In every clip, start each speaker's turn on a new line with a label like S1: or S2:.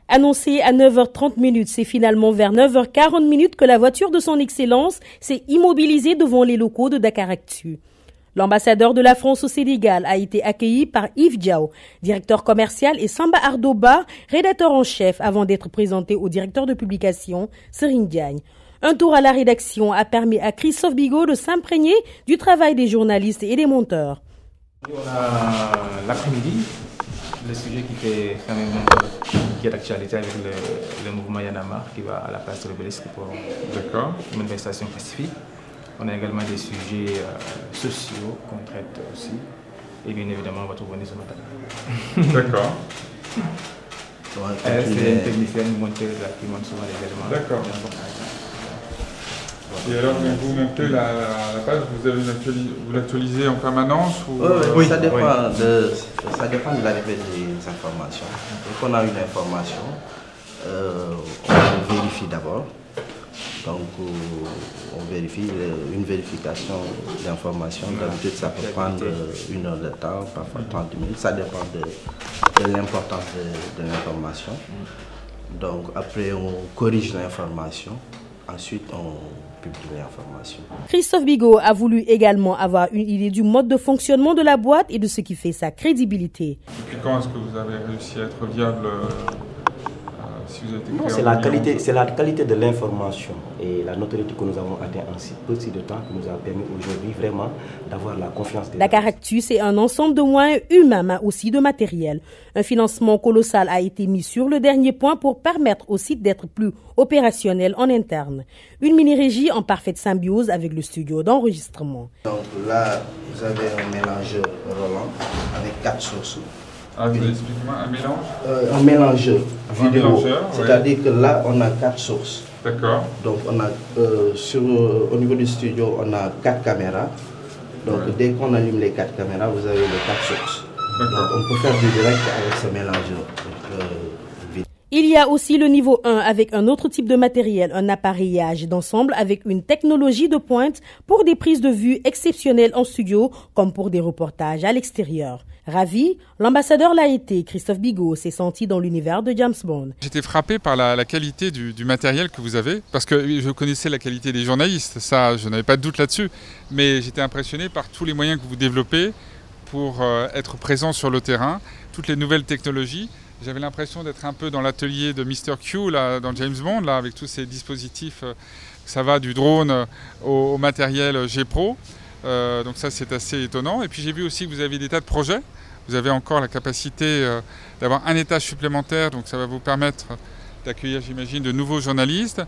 S1: Annoncé à 9h30, c'est finalement vers 9h40 que la voiture de son Excellence s'est immobilisée devant les locaux de Dakaractu. L'ambassadeur de la France au Sénégal a été accueilli par Yves Diao, directeur commercial, et Samba Ardoba, rédacteur en chef, avant d'être présenté au directeur de publication, Serigne Diagne. Un tour à la rédaction a permis à Christophe Bigot de s'imprégner du travail des journalistes et des monteurs.
S2: On a l'après-midi, le sujet qui est d'actualité avec le mouvement Yanamar qui va à la place de l'Obélisque pour une manifestation pacifique. On a également des sujets sociaux qu'on traite aussi. Et bien évidemment, on va tout venir ce matin.
S3: D'accord.
S2: C'est une technicienne monteuse qui monte souvent les éléments.
S3: D'accord. Et alors, vous montez la page, vous l'actualisez en permanence ou...
S4: Oui, ça dépend de l'arrivée des informations. Dès qu'on a une information, on vérifie d'abord. Donc, on vérifie une vérification d'information. D'habitude, ça peut prendre 1 heure de temps, parfois 30 minutes. Ça dépend de l'importance de l'information. Donc, après, on corrige l'information. Ensuite, on publie l'information.
S1: Christophe Bigot a voulu également avoir une idée du mode de fonctionnement de la boîte et de ce qui fait sa crédibilité.
S3: Depuis quand est-ce que vous avez réussi à être viable?
S5: Non, c'est la qualité de l'information et la notoriété que nous avons atteint en si peu de temps qui nous a permis aujourd'hui vraiment d'avoir la confiance des
S1: Dakaractu, c'est un ensemble de moyens humains mais aussi de matériel. Un financement colossal a été mis sur le dernier point pour permettre au site d'être plus opérationnel en interne. Une mini-régie en parfaite symbiose avec le studio d'enregistrement.
S4: Donc là, vous avez un mélangeur Roland avec 4 sources.
S3: Ah, expliquez-moi, un mélange
S4: un mélangeur vidéo, c'est-à-dire que là on a 4 sources.
S3: D'accord.
S4: Donc on a au niveau du studio on a 4 caméras. Donc dès qu'on allume les 4 caméras, vous avez les 4 sources. Donc on peut faire du direct avec ce mélangeur.
S1: Il y a aussi le niveau 1 avec un autre type de matériel, un appareillage d'ensemble avec une technologie de pointe pour des prises de vue exceptionnelles en studio comme pour des reportages à l'extérieur. Ravi, l'ambassadeur l'a été. Christophe Bigot s'est senti dans l'univers de James Bond.
S3: J'étais frappé par la qualité du matériel que vous avez, parce que je connaissais la qualité des journalistes, ça je n'avais pas de doute là-dessus, mais j'étais impressionné par tous les moyens que vous développez pour être présent sur le terrain, toutes les nouvelles technologies. J'avais l'impression d'être un peu dans l'atelier de Mr. Q, là, dans James Bond, là, avec tous ces dispositifs. Ça va du drone au matériel G-Pro. Donc ça, c'est assez étonnant. Et puis j'ai vu aussi que vous avez des tas de projets. Vous avez encore la capacité d'avoir un étage supplémentaire. Donc ça va vous permettre d'accueillir, j'imagine, de nouveaux journalistes.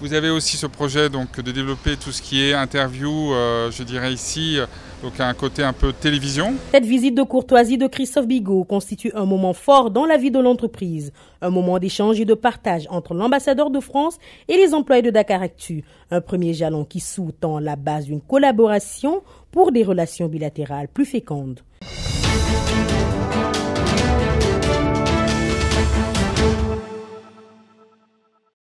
S3: Vous avez aussi ce projet donc, de développer tout ce qui est interview, je dirais ici, donc un côté un peu télévision.
S1: Cette visite de courtoisie de Christophe Bigot constitue un moment fort dans la vie de l'entreprise. Un moment d'échange et de partage entre l'ambassadeur de France et les employés de Dakaractu. Un premier jalon qui sous-tend la base d'une collaboration pour des relations bilatérales plus fécondes.